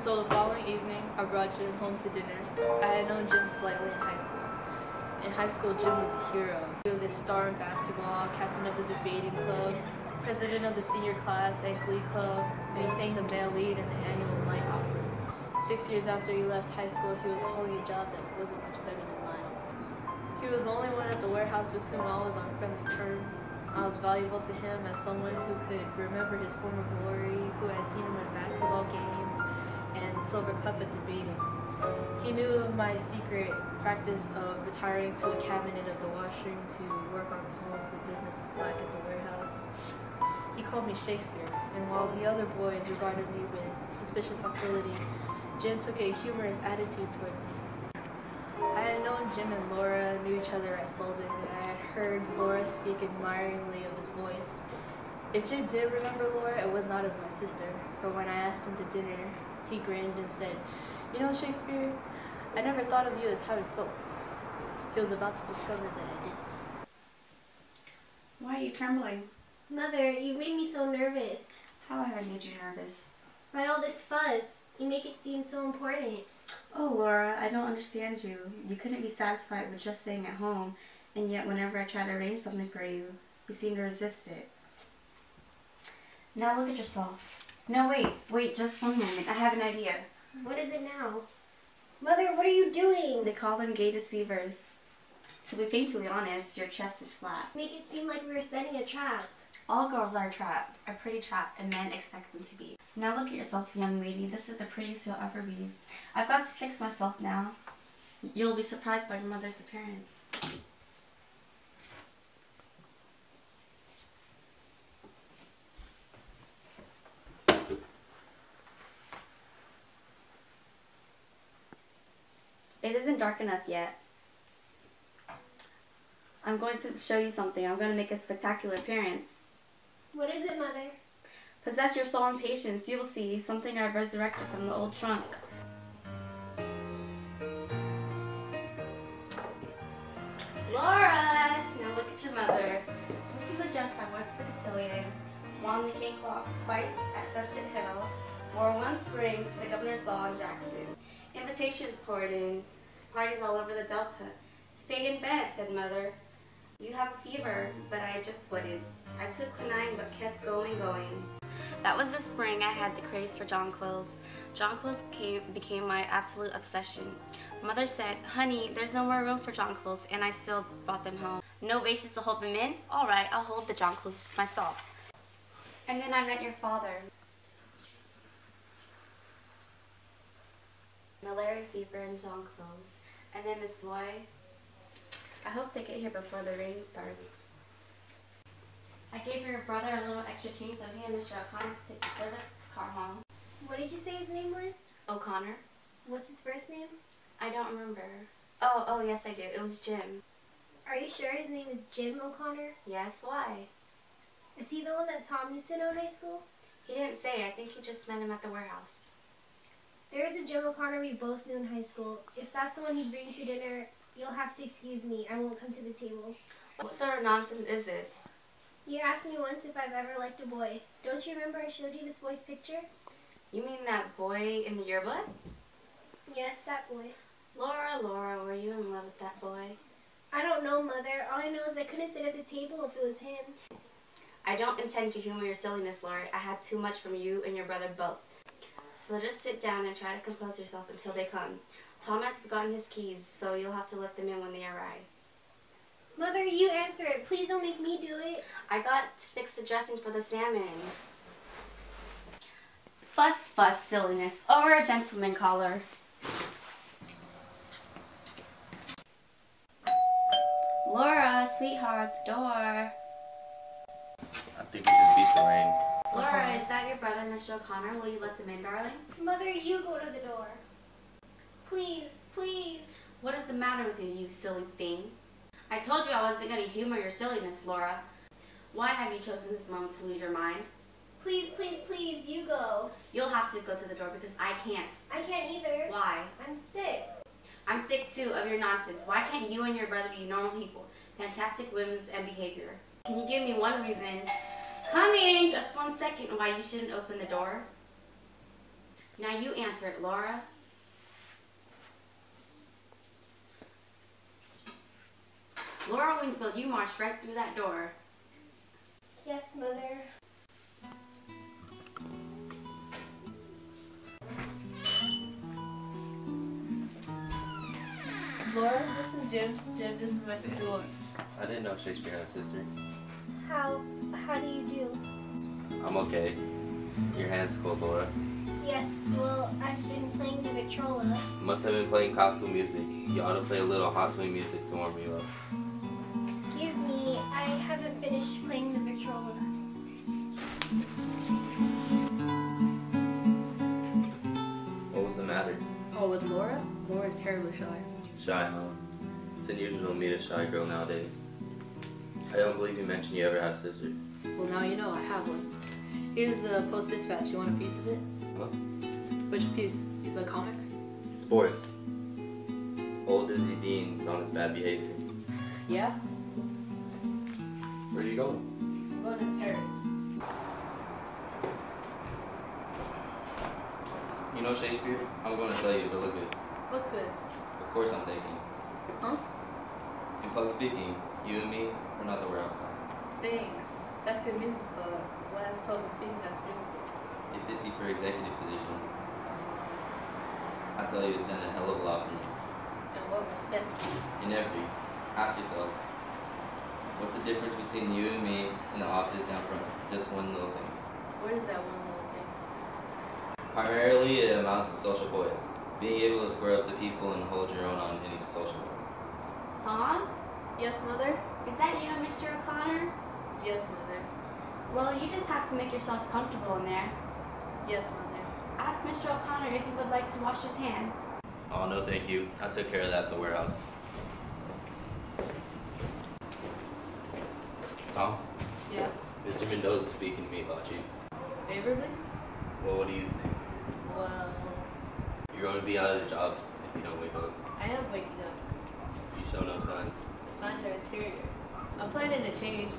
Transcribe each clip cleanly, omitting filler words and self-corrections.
so the following evening, I brought Jim home to dinner. I had known Jim slightly in high school. In high school, Jim was a hero. He was a star in basketball, captain of the debating club, president of the senior class and glee club, and he sang the male lead in the annual night operas. 6 years after he left high school, he was holding a job that wasn't much better than mine. He was the only one at the warehouse with whom I was on friendly terms. I was valuable to him as someone who could remember his former glory, who had seen him win basketball games and the silver cup at debating. He knew of my secret practice of retiring to a cabinet of the washroom to work on poems of business to slack at the warehouse. He called me Shakespeare, and while the other boys regarded me with suspicious hostility, Jim took a humorous attitude towards me. I had known Jim and Laura knew each other at Solden, and I had heard Laura speak admiringly of his voice. If Jim did remember Laura, it was not as my sister, for when I asked him to dinner, he grinned and said, "You know, Shakespeare, I never thought of you as having faults." He was about to discover that I did. Why are you trembling? Mother, you made me so nervous. How have I made you nervous? By all this fuss, you make it seem so important. Oh, Laura, I don't understand you. You couldn't be satisfied with just staying at home, and yet whenever I try to arrange something for you, you seem to resist it. Now look at yourself. No, wait, just one moment. I have an idea. What is it now? Mother, what are you doing? They call them gay deceivers. To be painfully honest, your chest is flat. Make it seem like we were setting a trap. All girls are trapped, a pretty trap, and men expect them to be. Now look at yourself, young lady. This is the prettiest you'll ever be. I've got to fix myself now. You'll be surprised by your mother's appearance. It isn't dark enough yet. I'm going to show you something. I'm going to make a spectacular appearance. What is it, Mother? Possess your soul and patience. You will see something I've resurrected from the old trunk. Laura! Now look at your mother. This is the dress I wore for the cotillion, won the cakewalk twice at Sunset Hill, wore one spring to the governor's ball in Jackson. Invitations poured in, parties all over the Delta. Stay in bed, said Mother. You have a fever, but I just wouldn't. I took quinine but kept going. That was the spring I had the craze for jonquils. Jonquils became my absolute obsession. Mother said, "Honey, there's no more room for jonquils," and I still brought them home. No vases to hold them in? All right, I'll hold the jonquils myself. And then I met your father. Malaria fever and jonquils. And then this boy. I hope they get here before the rain starts. I gave your brother a little extra change so he and Mr. O'Connor could take the service car home. What did you say his name was? O'Connor? What's his first name? I don't remember. Oh, yes I do. It was Jim. Are you sure his name is Jim O'Connor? Yes, why? Is he the one that Tom used to know in high school? He didn't say. I think he just met him at the warehouse. There is a Jim O'Connor we both knew in high school. If that's the one he's bringing to dinner, you'll have to excuse me. I won't come to the table. What sort of nonsense is this? You asked me once if I've ever liked a boy. Don't you remember I showed you this boy's picture? You mean that boy in the yearbook? Yes, that boy. Laura, were you in love with that boy? I don't know, Mother. All I know is I couldn't sit at the table if it was him. I don't intend to humor your silliness, Laura. I had too much from you and your brother both. So just sit down and try to compose yourself until they come. Tom has forgotten his keys, so you'll have to let them in when they arrive. Mother, you answer it. Please don't make me do it. I got to fix the dressing for the salmon. Fuss, silliness. Over a gentleman caller. Laura, sweetheart, the door. I think we just beat the rain. Laura, is that your brother, Mr. O'Connor? Will you let them in, darling? Mother, you go to the door. Please, please. What is the matter with you, you silly thing? I told you I wasn't going to humor your silliness, Laura. Why have you chosen this moment to lose your mind? Please, please, please, you go. You'll have to go to the door because I can't. I can't either. Why? I'm sick. I'm sick too of your nonsense. Why can't you and your brother be normal people? Fantastic whims and behavior. Can you give me one reason? Coming! Just 1 second why you shouldn't open the door? Now you answer it, Laura. Laura Wingfield, you marched right through that door. Yes, Mother. Laura, this is Jim. Jim, this is my sister Laura. I didn't know Shakespeare had a sister. How do you do? I'm okay. Your hand's cold, Laura. Yes, well, I've been playing the Victrola. You must have been playing classical music. You ought to play a little hot swing music to warm you up. Excuse me, I haven't finished playing the Victrola. What was the matter? Oh, with Laura? Laura's terribly shy. Shy, huh? It's unusual to meet a shy girl nowadays. I don't believe you mentioned you ever had a sister. Well, now you know I have one. Here's the Post-Dispatch. You want a piece of it? Huh? Which piece? The comics? Sports. Old Desi Dean's on his bad behavior. Yeah? Where are you going? I'm going to the terrace. You know Shakespeare? I'm going to sell you a bill of goods. What goods? Of course I'm taking. Huh? In public speaking, you and me are not the warehouse time. Thanks. That's good news, but what has public speaking got to do with it? It fits you for executive position. I tell you, it's done a hell of a lot for me. And what respect? In every. Ask yourself, what's the difference between you and me in the office down front? Just one little thing. What is that one little thing? Primarily, it amounts to social poise. Being able to square up to people and hold your own on any social level. Tom? Yes, Mother? Is that you, Mr. O'Connor? Yes, Mother. Well, you just have to make yourself comfortable in there. Yes, Mother. Ask Mr. O'Connor if he would like to wash his hands. Oh, no thank you. I took care of that at the warehouse. Tom? Yeah? Mr. Mendoza's speaking to me about you. Favorably? Well, what do you think? Well, You're going to be out of the jobs if you don't wake up. I am waking up. You show no signs. The signs are interior. I'm planning to change.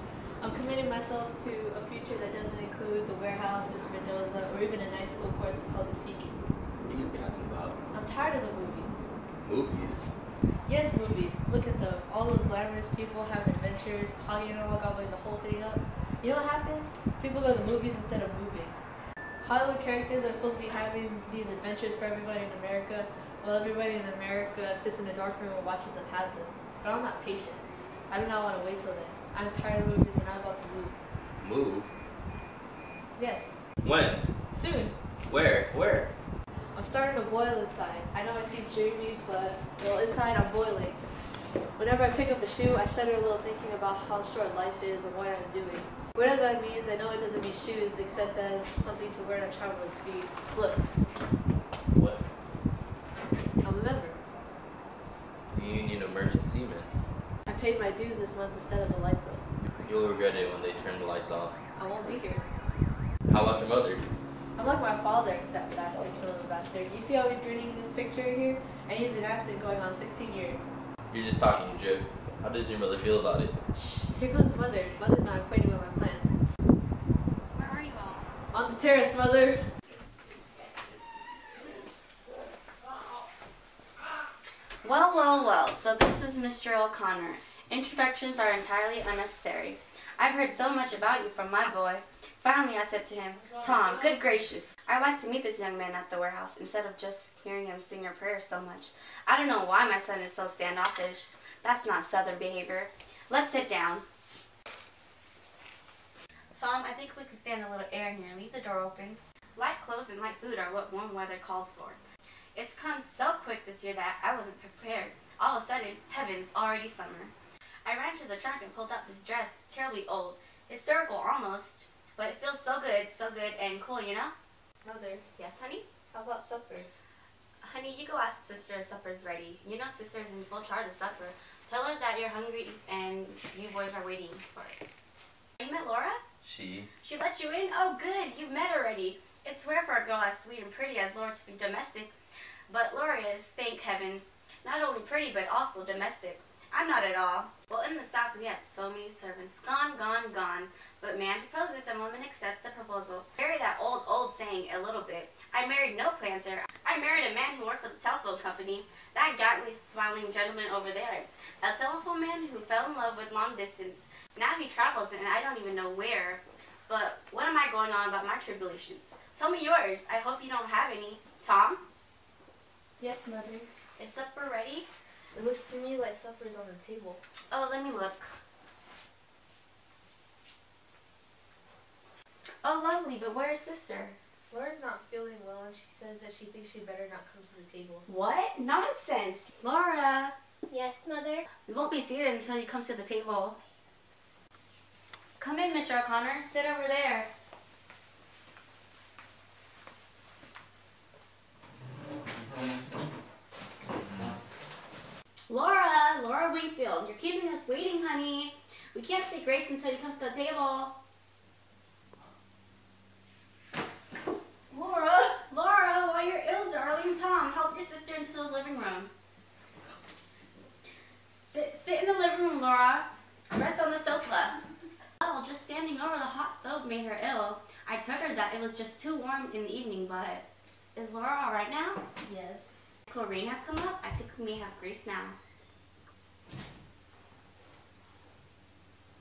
I'm committing myself to a future that doesn't include the warehouse, Mr. Mendoza, or even a nice school course in public speaking. What are you asking about? I'm tired of the movies. Movies? Yes, movies. Look at them. All those glamorous people having adventures, hogging it all, gobbling the whole thing up. You know what happens? People go to the movies instead of moving. Hollywood characters are supposed to be having these adventures for everybody in America, while everybody in America sits in a dark room and watches them have them. But I'm not patient. I do not want to wait till then. I'm tired of movies and I'm about to move. Move? Yes. When? Soon. Where? Where? I'm starting to boil inside. I know I seem dreamy, but well, inside I'm boiling. Whenever I pick up a shoe, I shudder a little thinking about how short life is and what I'm doing. Whatever that means, I know it doesn't mean shoes except as something to wear on traveler's feet. Look, What? I'm a member. The Union of Merchant Seamen. I paid my dues this month instead of the light bill. You'll regret it when they turn the lights off. I won't be here. How about your mother? I'm like my father, that bastard, son of a bastard. You see how he's grinning in this picture here? And he's been absent going on 16 years. You're just talking your joke. How does your mother feel about it? Shh, here comes Mother. Mother's not acquainted with my plans. Where are you all? On the terrace, Mother. Well, well, well, so this is Mr. O'Connor. Introductions are entirely unnecessary. I've heard so much about you from my boy. Finally, I said to him, Tom, good gracious, I'd like to meet this young man at the warehouse instead of just hearing him sing your prayers so much. I don't know why my son is so standoffish. That's not Southern behavior. Let's sit down. Tom, I think we could stand a little air in here. Leave the door open. Light clothes and light food are what warm weather calls for. It's come so quick this year that I wasn't prepared. All of a sudden, heavens, already summer. I ran to the trunk and pulled out this dress, terribly old, historical almost, but it feels so good and cool, you know? Mother, Yes, honey? how about supper? Honey, you go ask sister if supper's ready. You know sister's in full charge of supper. Tell her that you're hungry and you boys are waiting for it. You met Laura? She? She let you in? Oh, good. You've met already. It's rare for a girl as sweet and pretty as Laura to be domestic. But Laura is, thank heavens, not only pretty but also domestic. I'm not at all. Well, in the South we had so many servants. Gone, gone, gone. But man proposes and woman accepts the proposal. Vary that old saying a little bit. I I married no planter. I married a man who worked for the telephone company. That gallantly smiling gentleman over there. A telephone man who fell in love with long distance. Now he travels and I don't even know where. But what am I going on about my tribulations? Tell me yours. I hope you don't have any. Tom? Yes, Mother. Is supper ready? It looks to me like supper's on the table. Oh, let me look. Oh, lovely, but where's sister? Laura's not feeling well and she says that she thinks she'd better not come to the table. What? Nonsense. Laura, Yes, Mother? we won't be seated until you come to the table. Come in, Mr. O'Connor. Sit over there. Laura Wingfield, you're keeping us waiting, honey. We can't say grace until you come to the table. Laura, while you're ill, darling, Tom, help your sister into the living room. Sit in the living room, Laura. Rest on the sofa. Oh, just standing over the hot stove made her ill. I told her that it was just too warm in the evening, but is Laura all right now? Yes. Chlorine has come up. I think we may have grace now.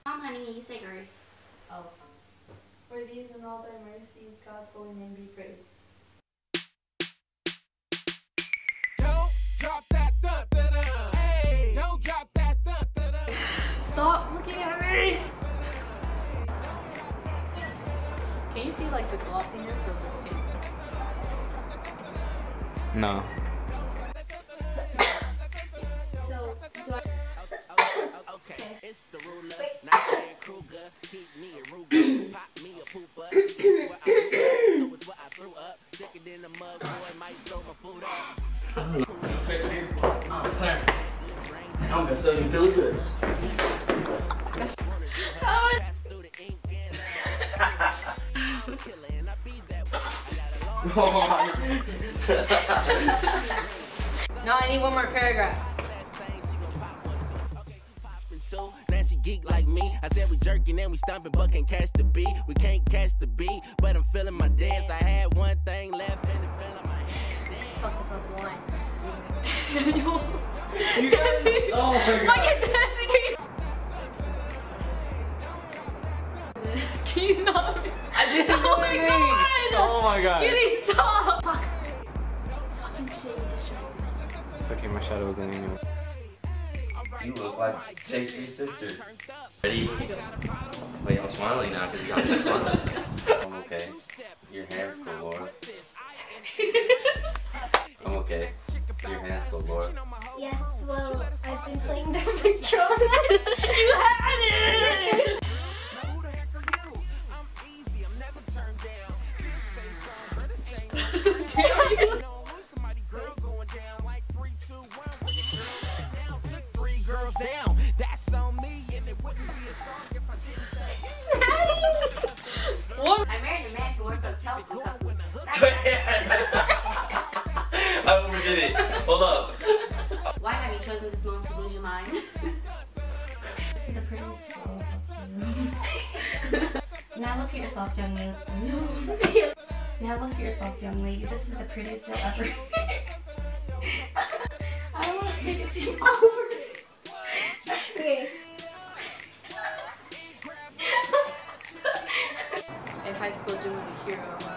Tom, honey, you say grace. Oh. For these and all thy mercies, God's holy name be praised. Don't drop that da-da-da. Hey, don't drop that da-da-da. Stop looking at me! Can you see like the glossiness of this tape? No. So, do I... Okay, it's the ruler. Not Kruger. Keep me a Ruger. Pop me a pooper. This is what I threw up. So it's what I threw up. Thicker than the mug, boy, might throw my food up. I'm gonna sell you Billy Good. No, I need one more paragraph. Now she geek like me. I said we jerking and we stomping, but can't catch the beat. We can't catch the beat, but I'm feeling my dance. I had one thing left and it fell in my hand. Fuck, that's not the line. Desi! Oh my god. Fucking Desi! Can you not? I didn't Oh my god! Oh my god. Kitty, stop! Fuck. Fucking shit, you distracted me. It's okay, my shadow was in anyway. You look like Shakespeare's sister. Ready? Wait, I'm smiling now because you got me smiling. I'm okay. Your hands go, Laura. I'm okay. Your hands go, Laura. Yes, well, I've been playing the picture on that. You had it! Down. That's on me, and it wouldn't be a song if I didn't say. What? I married a man who worked at a telephone company. I overdid it. Hold up. Why have you chosen this moment to lose your mind? This is the prettiest song. Now look at yourself, young lady. Now look at yourself, young lady. This is the prettiest you'll ever. I don't want to make it seem awkward. Okay. In high school, Jim was a hero.